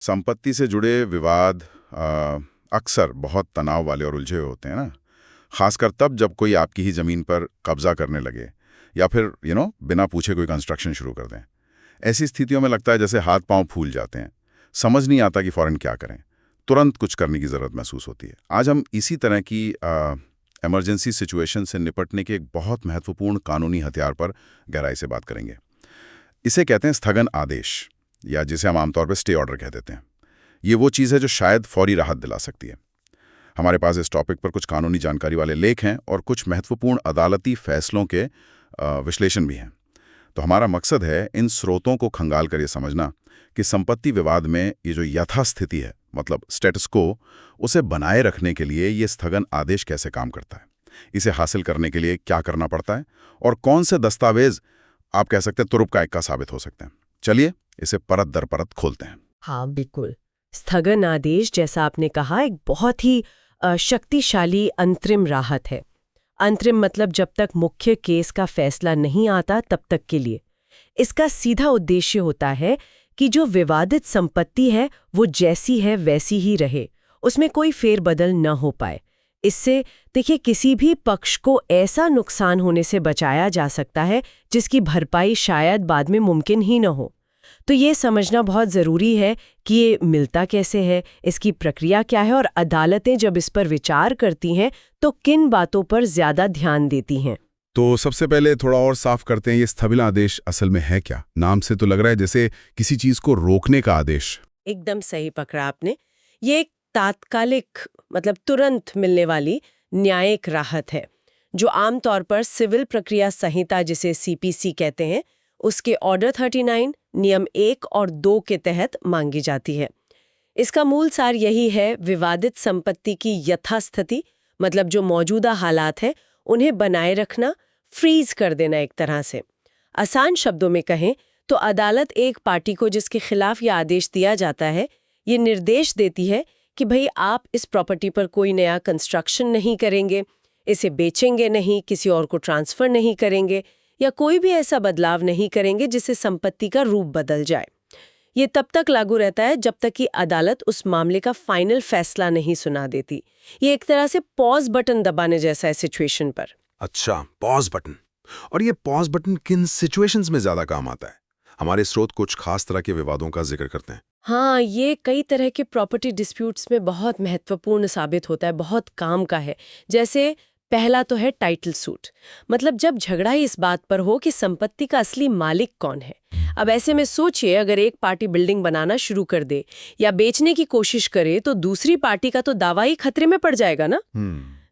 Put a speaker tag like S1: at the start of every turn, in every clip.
S1: संपत्ति से जुड़े विवाद अक्सर बहुत तनाव वाले और उलझे हुए होते हैं ना। खासकर तब जब कोई आपकी ही ज़मीन पर कब्जा करने लगे या फिर बिना पूछे कोई कंस्ट्रक्शन शुरू कर दें। ऐसी स्थितियों में लगता है जैसे हाथ पांव फूल जाते हैं, समझ नहीं आता कि फ़ौरन क्या करें। तुरंत कुछ करने की ज़रूरत महसूस होती है। आज हम इसी तरह की इमरजेंसी सिचुएशन से निपटने के एक बहुत महत्वपूर्ण कानूनी हथियार पर गहराई से बात करेंगे। इसे कहते हैं स्थगन आदेश, या जिसे हम आमतौर पर स्टे ऑर्डर कह देते हैं। ये वो चीज़ है जो शायद फौरी राहत दिला सकती है। हमारे पास इस टॉपिक पर कुछ कानूनी जानकारी वाले लेख हैं और कुछ महत्वपूर्ण अदालती फैसलों के विश्लेषण भी हैं। तो हमारा मकसद है इन स्रोतों को खंगाल कर ये समझना कि संपत्ति विवाद में ये जो यथास्थिति है, मतलब स्टेटस को, उसे बनाए रखने के लिए ये स्थगन आदेश कैसे काम करता है, इसे हासिल करने के लिए क्या करना पड़ता है और कौन से दस्तावेज आप कह सकते हैं तुरुप का इक्का साबित हो सकते हैं। चलिए इसे परत दर परत खोलते हैं।
S2: हाँ बिल्कुल। स्थगन आदेश, जैसा आपने कहा, एक बहुत ही शक्तिशाली अंतरिम राहत है। अंतरिम मतलब जब तक मुख्य केस का फैसला नहीं आता तब तक के लिए। इसका सीधा उद्देश्य होता है कि जो विवादित संपत्ति है वो जैसी है वैसी ही रहे, उसमें कोई फेरबदल न हो पाए। इससे देखिए, किसी भी पक्ष को ऐसा नुकसान होने से बचाया जा सकता है जिसकी भरपाई शायद बाद में मुमकिन ही न हो। तो ये समझना बहुत ज़रूरी है कि ये मिलता कैसे है, इसकी प्रक्रिया क्या है और अदालतें जब इस पर विचार करती हैं तो किन बातों पर ज़्यादा ध्यान देती हैं।
S3: तो सबसे पहले थोड़ा और साफ करते हैं, ये स्थगन आदेश असल में है क्या? नाम से तो लग रहा है जैसे किसी चीज को रोकने का आदेश।
S2: एकदम सही पकड़ा आपने। ये एक तात्कालिक, मतलब तुरंत मिलने वाली न्यायिक राहत है, जो आमतौर पर सिविल प्रक्रिया संहिता, जिसे सीपीसी कहते हैं, उसके ऑर्डर 39 नियम 1 और 2 के तहत मांगी जाती है। इसका मूल सार यही है, विवादित संपत्ति की यथास्थिति, मतलब जो मौजूदा हालात है उन्हें बनाए रखना, फ्रीज कर देना एक तरह से। आसान शब्दों में कहें तो अदालत एक पार्टी को जिसके खिलाफ यह आदेश दिया जाता है, ये निर्देश देती है कि भाई आप इस प्रॉपर्टी पर कोई नया कंस्ट्रक्शन नहीं करेंगे, इसे बेचेंगे नहीं, किसी और को ट्रांसफर नहीं करेंगे या कोई भी ऐसा बदलाव नहीं करेंगे जिससे संपत्ति का रूप बदल जाए। ये तब तक लागू रहता है जब तक कि अदालत उस मामले का फाइनल फैसला नहीं सुना देती। ये एक तरह से पॉज बटन दबाने जैसा है सिचुएशन पर।
S3: अच्छा, पॉज बटन। और ये पॉज बटन किन सिचुएशंस में ज्यादा काम आता है? हमारे स्रोत कुछ खास तरह के विवादों का जिक्र करते हैं।
S2: हाँ, ये कई तरह के प्रॉपर्टी डिस्प्यूट्स में बहुत महत्वपूर्ण साबित होता है, बहुत काम का है। जैसे पहला तो है टाइटल सूट, मतलब जब झगड़ा इस बात पर हो कि संपत्ति का असली मालिक कौन है। अब ऐसे में सोचिए, अगर एक पार्टी बिल्डिंग बनाना शुरू कर दे या बेचने की कोशिश करे तो दूसरी पार्टी का तो दावा ही खतरे में पड़ जाएगा ना।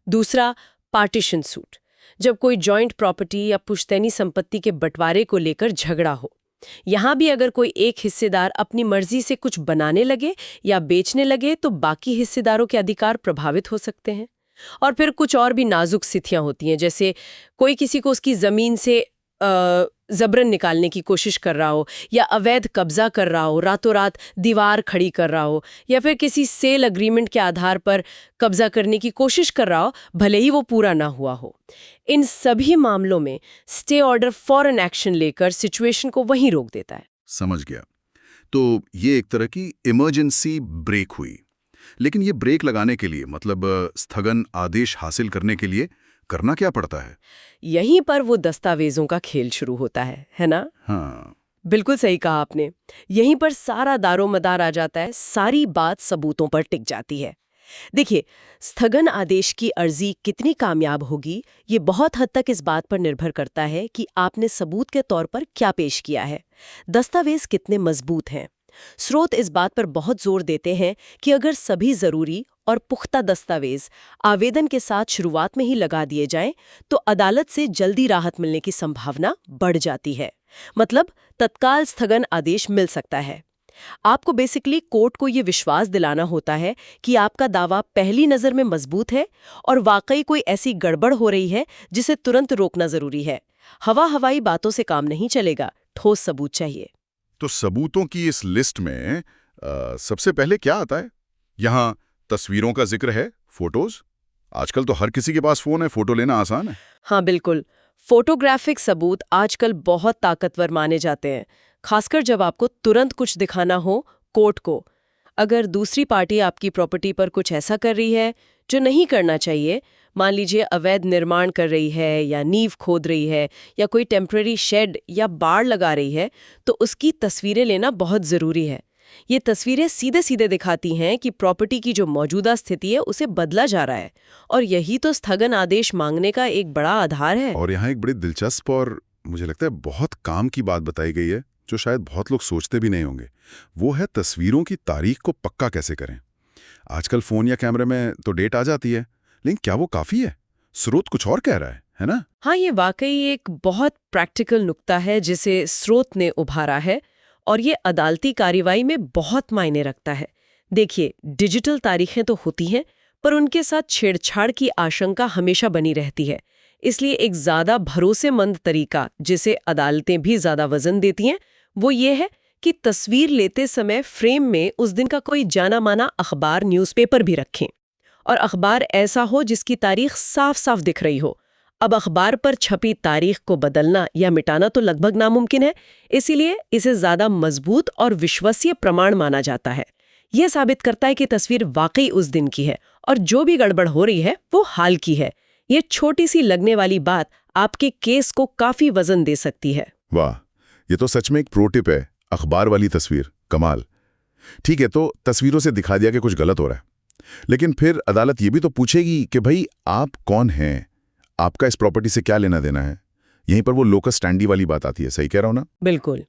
S2: दूसरा, पार्टीशन सूट, जब कोई जॉइंट प्रॉपर्टी या पुश्तैनी संपत्ति के बंटवारे को लेकर झगड़ा हो। यहाँ भी अगर कोई एक हिस्सेदार अपनी मर्जी से कुछ बनाने लगे या बेचने लगे तो बाकी हिस्सेदारों के अधिकार प्रभावित हो सकते हैं। और फिर कुछ और भी नाजुक स्थितियां होती हैं, जैसे कोई किसी को उसकी जमीन से जबरन निकालने की कोशिश कर रहा हो या अवैध कब्जा कर रहा हो, रातों रात दीवार खड़ी कर रहा हो या फिर किसी सेल अग्रीमेंट के आधार पर कब्जा करने की कोशिश कर रहा हो, भले ही वो पूरा ना हुआ हो। इन सभी मामलों में स्टे ऑर्डर फौरन एक्शन लेकर सिचुएशन को वहीं रोक देता है।
S1: समझ गया। तो ये एक तरह की इमरजेंसी ब्रेक हुई। लेकिन ये ब्रेक लगाने के लिए, मतलब स्थगन आदेश हासिल करने के लिए करना क्या पड़ता है?
S2: यहीं पर वो दस्तावेजों का खेल शुरू होता है ना?
S1: हाँ,
S2: बिल्कुल सही कहा आपने। यहीं पर सारा दारोमदार आ जाता है, सारी बात सबूतों पर टिक जाती है। देखिए, स्थगन आदेश की अर्जी कितनी कामयाब होगी, ये बहुत हद तक इस बात पर निर्भर करता है कि आपने सबूत के तौर पर क्या पेश किया है, दस्तावेज कितने मजबूत हैं। स्रोत इस बात पर बहुत जोर देते हैं कि अगर सभी जरूरी और पुख्ता दस्तावेज आवेदन के साथ शुरुआत में ही लगा दिए जाएं, तो अदालत से जल्दी राहत मिलने की संभावना बढ़ जाती है। मतलब तत्काल स्थगन आदेश मिल सकता है। आपको बेसिकली कोर्ट को ये विश्वास दिलाना होता है कि आपका दावा पहली नज़र में मजबूत है और वाकई कोई ऐसी गड़बड़ हो रही है जिसे तुरंत रोकना जरूरी है। हवाई बातों से काम नहीं चलेगा, ठोस सबूत चाहिए।
S1: तो सबूतों की इस लिस्ट में सबसे पहले क्या आता है? यहाँ तस्वीरों का जिक्र है, फोटोज। आजकल तो हर किसी के पास फोन है, फोटो लेना आसान है।
S2: हाँ बिल्कुल, फोटोग्राफिक सबूत आजकल बहुत ताकतवर माने जाते हैं, खासकर जब आपको तुरंत कुछ दिखाना हो कोर्ट को। अगर दूसरी पार्टी आपकी प्रॉपर्टी पर कुछ ऐसा कर रही है जो नहीं करना चाहिए, मान लीजिए अवैध निर्माण कर रही है या नींव खोद रही है या कोई टेम्पररी शेड या बाड़ लगा रही है, तो उसकी तस्वीरें लेना बहुत ज़रूरी है। ये तस्वीरें सीधे सीधे दिखाती हैं कि प्रॉपर्टी की जो मौजूदा स्थिति है उसे बदला जा रहा है, और यही तो स्थगन आदेश मांगने का एक बड़ा आधार है।
S1: और यहाँ एक बड़ी दिलचस्प और मुझे लगता है बहुत काम की बात बताई गई है, जो शायद बहुत लोग सोचते भी नहीं होंगे। वो है तस्वीरों की तारीख को पक्का कैसे करें। आजकल फ़ोन या कैमरे में तो डेट आ जाती है, लेकिन क्या वो काफ़ी है? स्रोत कुछ और कह रहा है ना?
S2: हाँ, ये वाकई एक बहुत प्रैक्टिकल नुक्ता है जिसे स्रोत ने उभारा है, और ये अदालती कार्रवाई में बहुत मायने रखता है। देखिए, डिजिटल तारीखें तो होती हैं, पर उनके साथ छेड़छाड़ की आशंका हमेशा बनी रहती है। इसलिए एक ज़्यादा भरोसेमंद तरीका, जिसे अदालतें भी ज़्यादा वजन देती हैं, वो ये है कि तस्वीर लेते समय फ्रेम में उस दिन का कोई जाना माना अखबार, न्यूज़पेपर भी रखें, और अखबार ऐसा हो जिसकी तारीख साफ साफ दिख रही हो। अब अखबार पर छपी तारीख को बदलना या मिटाना तो लगभग नामुमकिन है, इसीलिए इसे ज्यादा मजबूत और विश्वसनीय प्रमाण माना जाता है। यह साबित करता है कि तस्वीर वाकई उस दिन की है और जो भी गड़बड़ हो रही है वो हाल की है। ये छोटी सी लगने वाली बात आपके केस को काफी वजन दे सकती है।
S1: वाह, ये तो सच में एक प्रो टिप है। अखबार वाली तस्वीर, कमाल। ठीक है, तो तस्वीरों से दिखा दिया कि कुछ गलत हो रहा है, लेकिन फिर अदालत ये भी तो पूछेगी कि भाई आप कौन हैं, आपका इस प्रॉपर्टी से क्या लेना देना है। यहीं पर वो लोकस स्टैंडी वाली बात आती है, सही कह रहा हूं ना?
S2: बिल्कुल।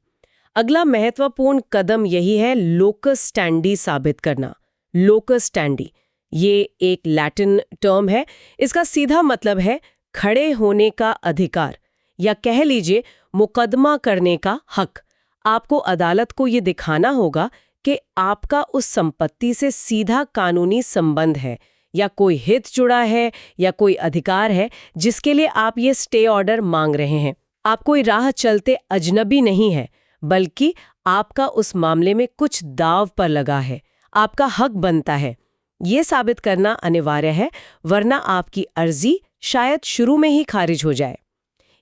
S2: अगला महत्वपूर्ण कदम यही है लोकस स्टैंडी साबित करना। लोकस स्टैंडी ये एक लैटिन टर्म है। इसका सीधा मतलब है खड़े होने का अधिकार, या कह लीजिए मुकदमा करने का हक। आपको अदालत को ये दिखाना होगा कि आपका उस संपत्ति से सीधा कानूनी संबंध है, या कोई हित जुड़ा है, या कोई अधिकार है जिसके लिए आप ये स्टे ऑर्डर मांग रहे हैं। आप कोई राह चलते अजनबी नहीं है, बल्कि आपका उस मामले में कुछ दाव पर लगा है, आपका हक बनता है। ये साबित करना अनिवार्य है, वरना आपकी अर्जी शायद शुरू में ही खारिज हो जाए।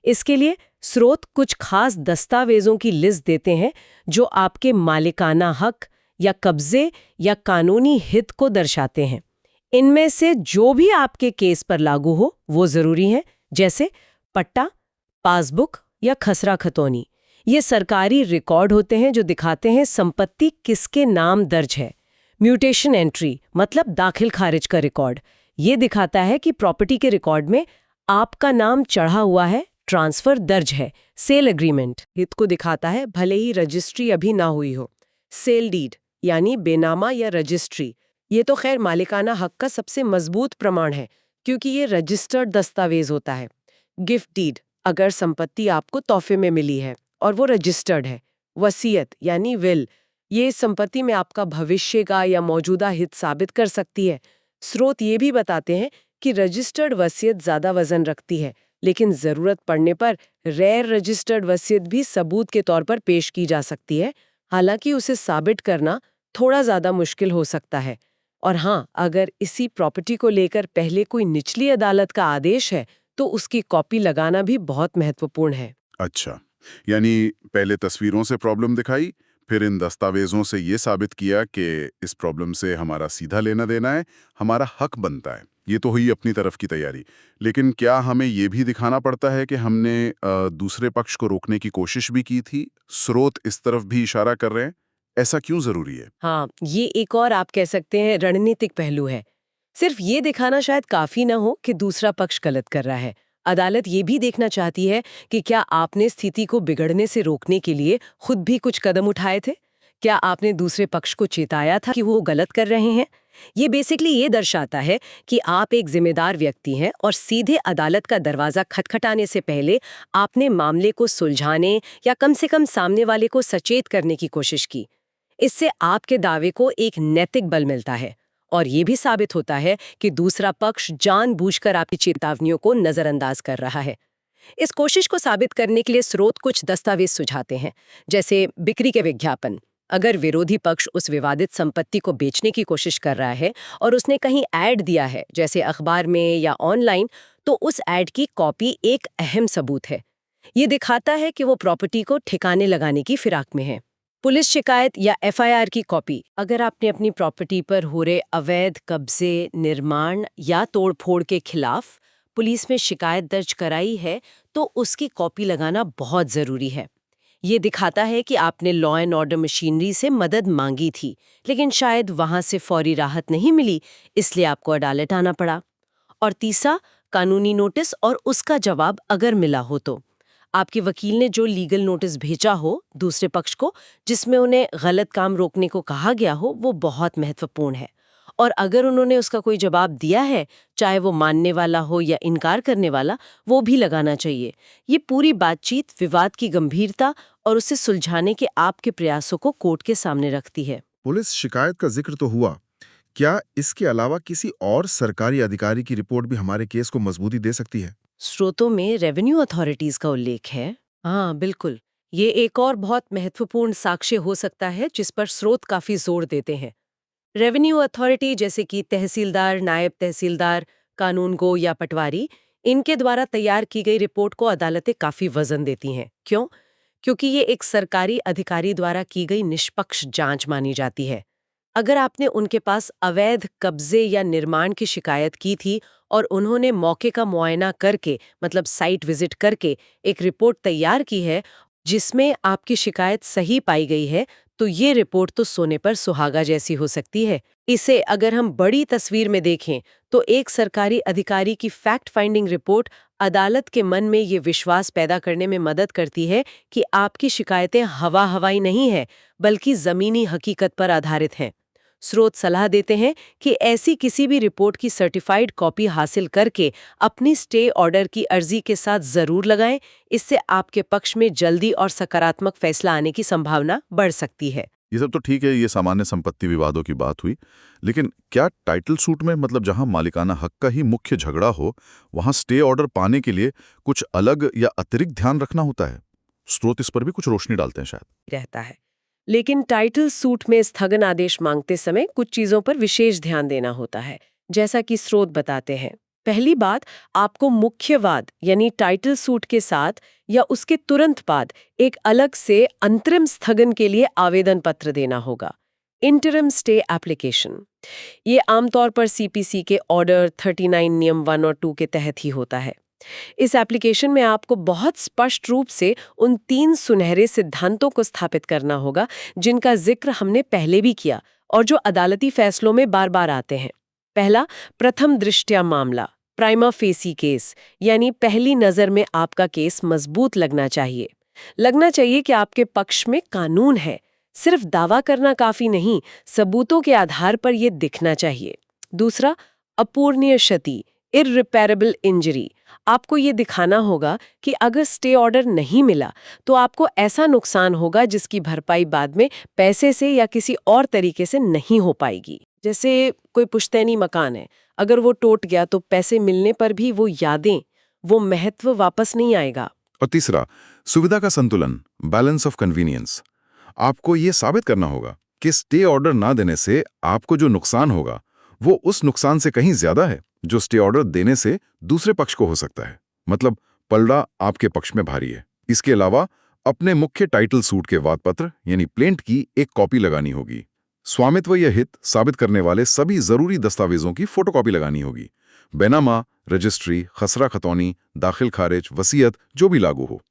S2: इसके लिए स्रोत कुछ खास दस्तावेजों की लिस्ट देते हैं जो आपके मालिकाना हक या कब्जे या कानूनी हित को दर्शाते हैं। इनमें से जो भी आपके केस पर लागू हो वो जरूरी है, जैसे पट्टा, पासबुक या खसरा खतौनी। ये सरकारी रिकॉर्ड होते हैं जो दिखाते हैं संपत्ति किसके नाम दर्ज है। म्यूटेशन एंट्री मतलब दाखिल खारिज का रिकॉर्ड, ये दिखाता है कि प्रॉपर्टी के रिकॉर्ड में आपका नाम चढ़ा हुआ है, ट्रांसफर दर्ज है। सेल एग्रीमेंट हित को दिखाता है, भले ही रजिस्ट्री अभी ना हुई हो। सेल डीड यानी बेनामा या रजिस्ट्री, ये तो खैर मालिकाना हक का सबसे मजबूत प्रमाण है, क्योंकि ये रजिस्टर्ड दस्तावेज होता है। गिफ्ट डीड अगर संपत्ति आपको तोहफे में मिली है और वो रजिस्टर्ड है। वसीयत यानी विल, ये संपत्ति में आपका भविष्य का या मौजूदा हित साबित कर सकती है। स्रोत ये भी बताते हैं कि रजिस्टर्ड वसीयत ज्यादा वजन रखती है, लेकिन जरूरत पड़ने पर रेयर रजिस्टर्ड वसीयत भी सबूत के तौर पर पेश की जा सकती है, हालांकि उसे साबित करना थोड़ा ज्यादा मुश्किल हो सकता है। और हाँ, अगर इसी प्रॉपर्टी को लेकर पहले कोई निचली अदालत का आदेश है तो उसकी कॉपी लगाना भी बहुत महत्वपूर्ण है।
S1: अच्छा, यानी पहले तस्वीरों से प्रॉब्लम दिखाई, फिर इन दस्तावेजों से ये साबित किया कि इस प्रॉब्लम से हमारा सीधा लेना देना है, हमारा हक बनता है। ये तो हुई अपनी तरफ की तैयारी, लेकिन क्या हमें ये भी दिखाना पड़ता है कि हमने दूसरे पक्ष को रोकने की कोशिश भी की थी? स्रोत इस तरफ भी इशारा कर रहे हैं, ऐसा क्यों जरूरी है?
S2: हाँ, ये एक और आप कह सकते हैं रणनीतिक पहलू है। सिर्फ ये दिखाना शायद काफी ना हो कि दूसरा पक्ष गलत कर रहा है। अदालत ये भी देखना चाहती है कि क्या आपने स्थिति को बिगड़ने से रोकने के लिए खुद भी कुछ कदम उठाए थे। क्या आपने दूसरे पक्ष को चेताया था कि वो गलत कर रहे हैं। ये बेसिकली ये दर्शाता है कि आप एक जिम्मेदार व्यक्ति हैं और सीधे अदालत का दरवाजा खटखटाने से पहले आपने मामले को सुलझाने या कम से कम सामने वाले को सचेत करने की कोशिश की। इससे आपके दावे को एक नैतिक बल मिलता है, और ये भी साबित होता है कि दूसरा पक्ष जानबूझकर आपकी चेतावनियों को नजरअंदाज कर रहा है। इस कोशिश को साबित करने के लिए स्रोत कुछ दस्तावेज सुझाते हैं, जैसे बिक्री के विज्ञापन। अगर विरोधी पक्ष उस विवादित संपत्ति को बेचने की कोशिश कर रहा है और उसने कहीं ऐड दिया है, जैसे अखबार में या ऑनलाइन, तो उस ऐड की कॉपी एक अहम सबूत है। ये दिखाता है कि वो प्रॉपर्टी को ठिकाने लगाने की फिराक में है। पुलिस शिकायत या एफआईआर की कॉपी। अगर आपने अपनी प्रॉपर्टी पर हो रहे अवैध कब्जे, निर्माण या तोड़फोड़ के खिलाफ पुलिस में शिकायत दर्ज कराई है, तो उसकी कॉपी लगाना बहुत जरूरी है। ये दिखाता है कि आपने लॉ एंड ऑर्डर मशीनरी से मदद मांगी थी, लेकिन शायद वहां से फौरी राहत नहीं मिली, इसलिए आपको अदालत आना पड़ा। और तीसरा, कानूनी नोटिस और उसका जवाब अगर मिला हो तो। आपके वकील ने जो लीगल नोटिस भेजा हो दूसरे पक्ष को, जिसमें उन्हें गलत काम रोकने को कहा गया हो, वो बहुत महत्वपूर्ण है। और अगर उन्होंने उसका कोई जवाब दिया है, चाहे वो मानने वाला हो या इनकार करने वाला, वो भी लगाना चाहिए। ये पूरी बातचीत विवाद की गंभीरता और उसे सुलझाने के आपके प्रयासों को कोर्ट के सामने रखती है।
S4: पुलिस शिकायत का जिक्र तो हुआ, क्या इसके अलावा किसी और सरकारी अधिकारी की रिपोर्ट भी हमारे केस को मजबूती दे सकती है?
S2: स्रोतों में रेवेन्यू अथॉरिटीज का उल्लेख है। हाँ, बिल्कुल। ये एक और बहुत महत्वपूर्ण साक्ष्य हो सकता है जिस पर स्रोत काफी जोर देते हैं। रेवेन्यू अथॉरिटी जैसे कि तहसीलदार, नायब तहसीलदार, कानूनगो या पटवारी, इनके द्वारा तैयार की गई रिपोर्ट को अदालतें काफी वजन देती हैं। क्यों? क्योंकि ये एक सरकारी अधिकारी द्वारा की गई निष्पक्ष जांच मानी जाती है। अगर आपने उनके पास अवैध कब्जे या निर्माण की शिकायत की थी और उन्होंने मौके का मुआयना करके, मतलब साइट विजिट करके, एक रिपोर्ट तैयार की है जिसमें आपकी शिकायत सही पाई गई है, तो ये रिपोर्ट तो सोने पर सुहागा जैसी हो सकती है। इसे अगर हम बड़ी तस्वीर में देखें, तो एक सरकारी अधिकारी की फैक्ट फाइंडिंग रिपोर्ट अदालत के मन में ये विश्वास पैदा करने में मदद करती है कि आपकी शिकायतें हवा हवाई नहीं है, बल्कि जमीनी हकीकत पर आधारित हैं। स्रोत सलाह देते हैं कि ऐसी किसी भी रिपोर्ट की सर्टिफाइड कॉपी हासिल करके अपनी स्टे ऑर्डर की अर्जी के साथ जरूर लगाएं। इससे आपके पक्ष में जल्दी और सकारात्मक फैसला आने की संभावना बढ़ सकती है।
S1: ये सब तो ठीक है, ये सामान्य संपत्ति विवादों की बात हुई, लेकिन क्या टाइटल सूट में, मतलब जहां मालिकाना हक का ही मुख्य झगड़ा हो, वहां स्टे ऑर्डर पाने के लिए कुछ अलग या अतिरिक्त ध्यान रखना होता है? स्रोत इस पर भी कुछ रोशनी डालते हैं शायद।
S2: रहता है, लेकिन टाइटल सूट में स्थगन आदेश मांगते समय कुछ चीजों पर विशेष ध्यान देना होता है, जैसा कि स्रोत बताते हैं। पहली बात, आपको मुख्य वाद यानी टाइटल सूट के साथ या उसके तुरंत बाद एक अलग से अंतरिम स्थगन के लिए आवेदन पत्र देना होगा, इंटरिम स्टे एप्लीकेशन। ये आमतौर पर सीपीसी के ऑर्डर 39 नियम 1 और 2 के तहत ही होता है। इस एप्लीकेशन में आपको बहुत स्पष्ट रूप से उन 3 सुनहरे सिद्धांतों को स्थापित करना होगा जिनका जिक्र हमने पहले भी किया और जो अदालती फैसलों में बार बार आते हैं। पहला, प्रथम दृष्टया मामला, प्राइमा फेसी केस, यानी पहली नजर में आपका केस मजबूत लगना चाहिए। लगना चाहिए कि आपके पक्ष में कानून है। सिर्फ दावा करना काफी नहीं, सबूतों के आधार पर यह दिखना चाहिए। दूसरा, अपूर्णीय क्षति, इररिपेरेबल इंजरी। आपको ये दिखाना होगा कि अगर स्टे ऑर्डर नहीं मिला तो आपको ऐसा नुकसान होगा जिसकी भरपाई बाद में पैसे से या किसी और तरीके से नहीं हो पाएगी। जैसे कोई पुश्तैनी मकान है, अगर वो टूट गया तो पैसे मिलने पर भी वो यादें, वो महत्व वापस नहीं आएगा।
S1: और तीसरा, सुविधा का संतुलन, बैलेंस ऑफ कन्वीनियंस। आपको ये साबित करना होगा कि स्टे ऑर्डर ना देने से आपको जो नुकसान होगा वो उस नुकसान से कहीं ज्यादा है जो स्टे ऑर्डर देने से दूसरे पक्ष को हो सकता है। मतलब पलड़ा आपके पक्ष में भारी है। इसके अलावा अपने मुख्य टाइटल सूट के वादपत्र यानी प्लेंट की एक कॉपी लगानी होगी। स्वामित्व या हित साबित करने वाले सभी जरूरी दस्तावेजों की फोटोकॉपी लगानी होगी। बैनामा, रजिस्ट्री, खसरा खतौनी, दाखिल खारिज, वसीयत, जो भी लागू हो।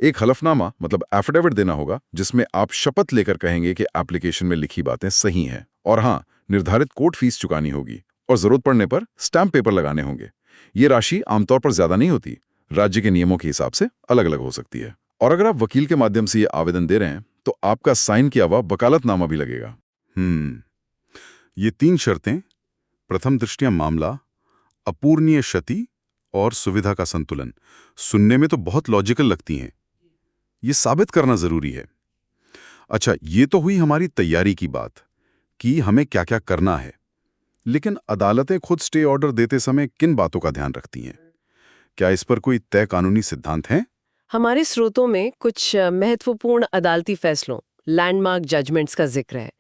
S1: एक हलफनामा मतलब एफिडेविट देना होगा जिसमें आप शपथ लेकर कहेंगे कि एप्लीकेशन में लिखी बातें सही हैं। और हाँ, निर्धारित कोर्ट फीस चुकानी होगी और जरूरत पड़ने पर स्टैम्प पेपर लगाने होंगे। ये राशि आमतौर पर ज्यादा नहीं होती, राज्य के नियमों के हिसाब से अलग अलग हो सकती है। और अगर आप वकील के माध्यम से ये आवेदन दे रहे हैं तो आपका साइन किया हुआ वकालतनामा भी लगेगा। ये 3 शर्तें, प्रथम दृष्टया मामला, अपूर्णीय क्षति और सुविधा का संतुलन, सुनने में तो बहुत लॉजिकल लगती हैं। ये साबित करना जरूरी है। अच्छा, ये तो हुई हमारी तैयारी की बात कि हमें क्या क्या करना है, लेकिन अदालतें खुद स्टे ऑर्डर देते समय किन बातों का ध्यान रखती हैं? क्या इस पर कोई तय कानूनी सिद्धांत हैं?
S2: हमारे स्रोतों में कुछ महत्वपूर्ण अदालती फैसलों, लैंडमार्क जजमेंट्स का जिक्र है।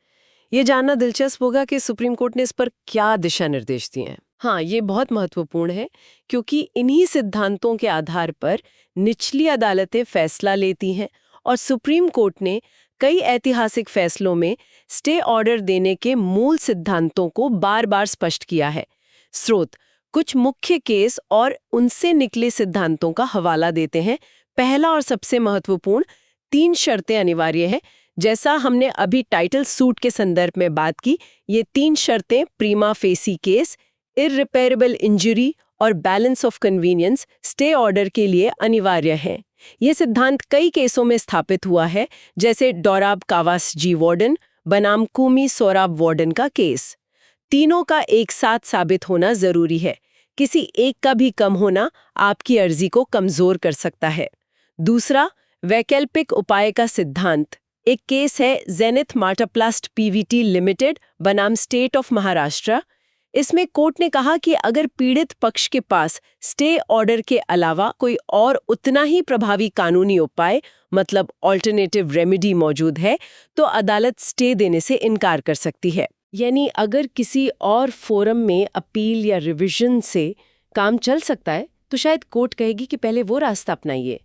S2: ये जानना दिलचस्प होगा कि सुप्रीम कोर्ट ने इस पर क्या दिशा निर्देश दिए हैं। हाँ, ये बहुत महत्वपूर्ण है क्योंकि इन्हीं सिद्धांतों के आधार पर निचली अदालतें फैसला लेती हैं और सुप्रीम कोर्ट ने कई ऐतिहासिक फैसलों में स्टे ऑर्डर देने के मूल सिद्धांतों को बार-बार स्पष्ट किया है। स्रोत कुछ मुख्य केस और उनसे निकले सिद्धांतों का हवाला देते हैं। पहला और सबसे महत्वपूर्ण, 3 शर्तें अनिवार्य है। जैसा हमने अभी टाइटल सूट के संदर्भ में बात की, ये 3 शर्तें प्रीमा फेसी केस, इररिपेरेबल इंजरी और balance of convenience stay order के लिए अनिवार्य हैं। ये सिद्धांत कई केसों में स्थापित हुआ है, जैसे डोराब कावास जी वार्डन बनाम कुमी सोराब वार्डन का केस। तीनों का एक साथ साबित होना जरूरी है। किसी एक का भी कम होना आपकी अर्जी को कमजोर कर सकता है। दूसरा, वैकल्पिक उपाय का सिद्धांत। एक केस है जेनिथ मार्टाप्लास्ट पीवीटी लिमिटेड बनाम स्टेट ऑफ महाराष्ट्र। इसमें कोर्ट ने कहा कि अगर पीड़ित पक्ष के पास स्टे ऑर्डर के अलावा कोई और उतना ही प्रभावी कानूनी उपाय, मतलब ऑल्टरनेटिव रेमेडी मौजूद है, तो अदालत स्टे देने से इनकार कर सकती है। यानी अगर किसी और फोरम में अपील या रिवीजन से काम चल सकता है, तो शायद कोर्ट कहेगी कि पहले वो रास्ता अपनाइए।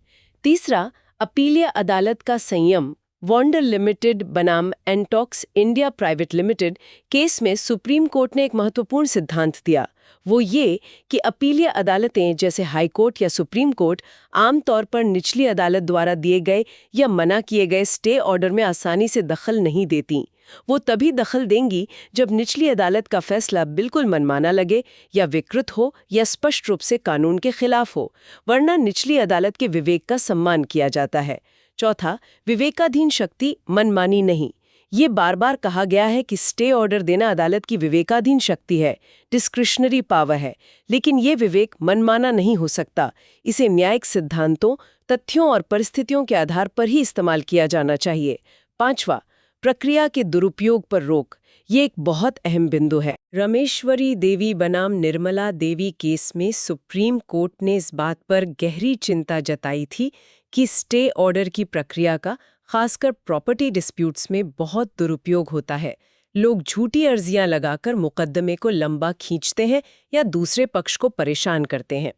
S2: तीसरा, अपीलीय अदालत का संयम। वॉन्डर लिमिटेड बनाम एंटॉक्स इंडिया प्राइवेट लिमिटेड केस में सुप्रीम कोर्ट ने एक महत्वपूर्ण सिद्धांत दिया। वो ये कि अपीलीय अदालतें जैसे हाई कोर्ट या सुप्रीम कोर्ट आमतौर पर निचली अदालत द्वारा दिए गए या मना किए गए स्टे ऑर्डर में आसानी से दखल नहीं देती। वो तभी दखल देंगी जब निचली अदालत का फैसला बिल्कुल मनमाना लगे या विकृत हो या स्पष्ट रूप से कानून के खिलाफ हो, वरना निचली अदालत के विवेक का सम्मान किया जाता है। चौथा, विवेकाधीन शक्ति, मनमानी नहीं। ये बार बार कहा गया है कि स्टे ऑर्डर देना अदालत की विवेकाधीन शक्ति है, डिस्क्रिशनरी पावर है, लेकिन ये विवेक मनमाना नहीं हो सकता। इसे न्यायिक सिद्धांतों, तथ्यों और परिस्थितियों के आधार पर ही इस्तेमाल किया जाना चाहिए। पांचवा, प्रक्रिया के दुरुपयोग पर रोक। ये एक बहुत अहम बिंदु है। रमेश्वरी देवी बनाम निर्मला देवी केस में सुप्रीम कोर्ट ने इस बात पर गहरी चिंता जताई थी कि स्टे ऑर्डर की प्रक्रिया का, खासकर प्रॉपर्टी डिस्प्यूट्स में, बहुत दुरुपयोग होता है। लोग झूठी अर्जियां लगाकर मुकदमे को लंबा खींचते हैं या दूसरे पक्ष को परेशान करते हैं।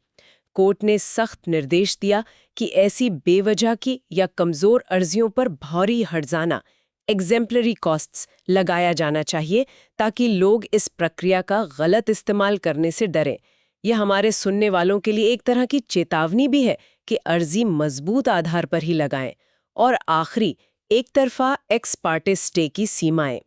S2: कोर्ट ने सख्त निर्देश दिया कि ऐसी बेवजह की या कमजोर अर्जियों पर भारी हर्जाना, एग्जेम्पलरी कॉस्ट्स लगाया जाना चाहिए, ताकि लोग इस प्रक्रिया का गलत इस्तेमाल करने से डरें। यह हमारे सुनने वालों के लिए एक तरह की चेतावनी भी है कि अर्जी मजबूत आधार पर ही लगाएं। और आखिरी, एक तरफा एक्स पार्टे स्टे की सीमाएं।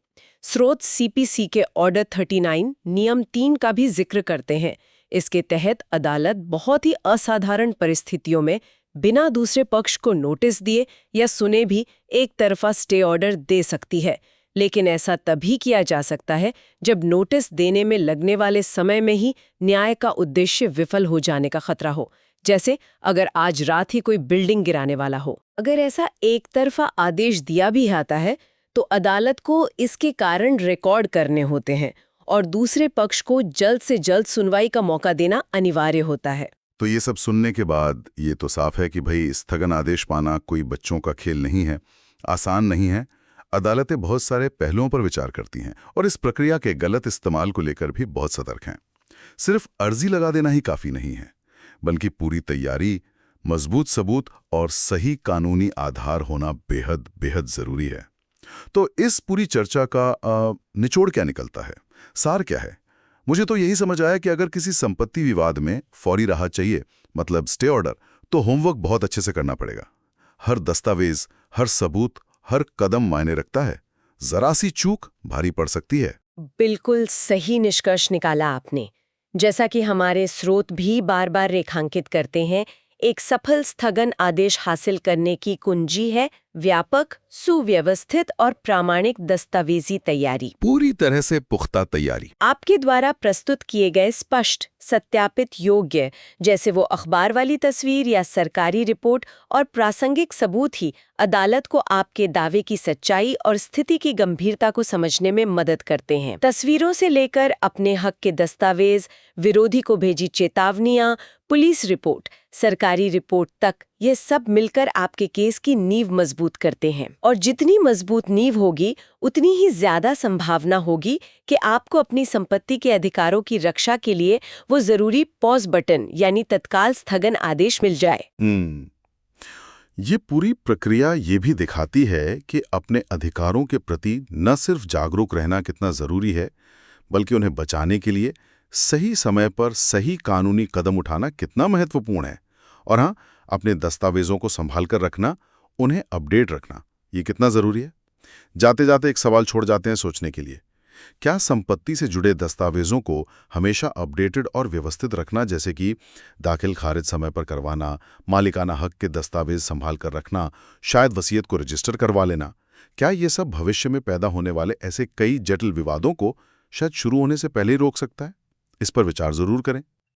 S2: स्रोत सीपीसी के ऑर्डर 39 नियम 3 का भी जिक्र करते हैं। इसके तहत अदालत बहुत ही असाधारण परिस्थितियों में बिना दूसरे पक्ष को नोटिस दिए या सुने भी एक तरफा स्टे ऑर्डर दे सकती है, लेकिन ऐसा तभी किया जा सकता है जब नोटिस देने में लगने वाले समय में ही न्याय का उद्देश्य विफल हो जाने का खतरा हो। जैसे अगर आज रात ही कोई बिल्डिंग गिराने वाला हो। अगर ऐसा एक तरफा आदेश दिया भी आता है, तो अदालत को इसके कारण रिकॉर्ड करने होते हैं और दूसरे पक्ष को जल्द से जल्द सुनवाई का मौका देना अनिवार्य होता है।
S1: तो ये सब सुनने के बाद ये तो साफ है कि भाई स्थगन आदेश पाना कोई बच्चों का खेल नहीं है, आसान नहीं है। अदालतें बहुत सारे पहलुओं पर विचार करती हैं और इस प्रक्रिया के गलत इस्तेमाल को लेकर भी बहुत सतर्क हैं। सिर्फ अर्जी लगा देना ही काफ़ी नहीं है, बल्कि पूरी तैयारी, मजबूत सबूत और सही कानूनी आधार होना बेहद बेहद ज़रूरी है। तो इस पूरी चर्चा का निचोड़ क्या निकलता है, सार क्या है? मुझे तो यही समझ आया कि अगर किसी संपत्ति विवाद में फौरी राहत चाहिए, मतलब स्टे ऑर्डर, तो होमवर्क बहुत अच्छे से करना पड़ेगा। हर दस्तावेज, हर सबूत, हर कदम मायने रखता है। जरा सी चूक भारी पड़ सकती है।
S2: बिल्कुल सही निष्कर्ष निकाला आपने। जैसा कि हमारे स्रोत भी बार बार रेखांकित करते हैं, एक सफल स्थगन आदेश हासिल करने की कुंजी है व्यापक, सुव्यवस्थित और प्रामाणिक दस्तावेजी तैयारी।
S3: पूरी तरह से पुख्ता तैयारी।
S2: आपके द्वारा प्रस्तुत किए गए स्पष्ट, सत्यापित योग्य, जैसे वो अखबार वाली तस्वीर या सरकारी रिपोर्ट और प्रासंगिक सबूत ही अदालत को आपके दावे की सच्चाई और स्थिति की गंभीरता को समझने में मदद करते हैं। तस्वीरों से लेकर अपने हक के दस्तावेज, विरोधी को भेजी चेतावनियां, पुलिस रिपोर्ट, सरकारी रिपोर्ट तक, ये सब मिलकर आपके केस की नींव मजबूत करते हैं। और जितनी मजबूत नींव होगी, उतनी ही ज्यादा संभावना होगी कि आपको अपनी संपत्ति के अधिकारों की रक्षा के लिए वो जरूरी पॉज बटन यानी तत्काल स्थगन आदेश मिल जाए।
S1: ये पूरी प्रक्रिया ये भी दिखाती है कि अपने अधिकारों के प्रति न सिर्फ जागरूक रहना कितना जरूरी है, बल्कि उन्हें बचाने के लिए सही समय पर सही कानूनी कदम उठाना कितना महत्वपूर्ण है। और हाँ, अपने दस्तावेजों को संभाल कर रखना, उन्हें अपडेट रखना, ये कितना जरूरी है। जाते जाते एक सवाल छोड़ जाते हैं सोचने के लिए। क्या संपत्ति से जुड़े दस्तावेजों को हमेशा अपडेटेड और व्यवस्थित रखना, जैसे कि दाखिल खारिज समय पर करवाना, मालिकाना हक के दस्तावेज संभाल कर रखना, शायद वसीयत को रजिस्टर करवा लेना, क्या ये सब भविष्य में पैदा होने वाले ऐसे कई जटिल विवादों को शायद शुरू होने से पहले ही रोक सकता है? इस पर विचार जरूर करें।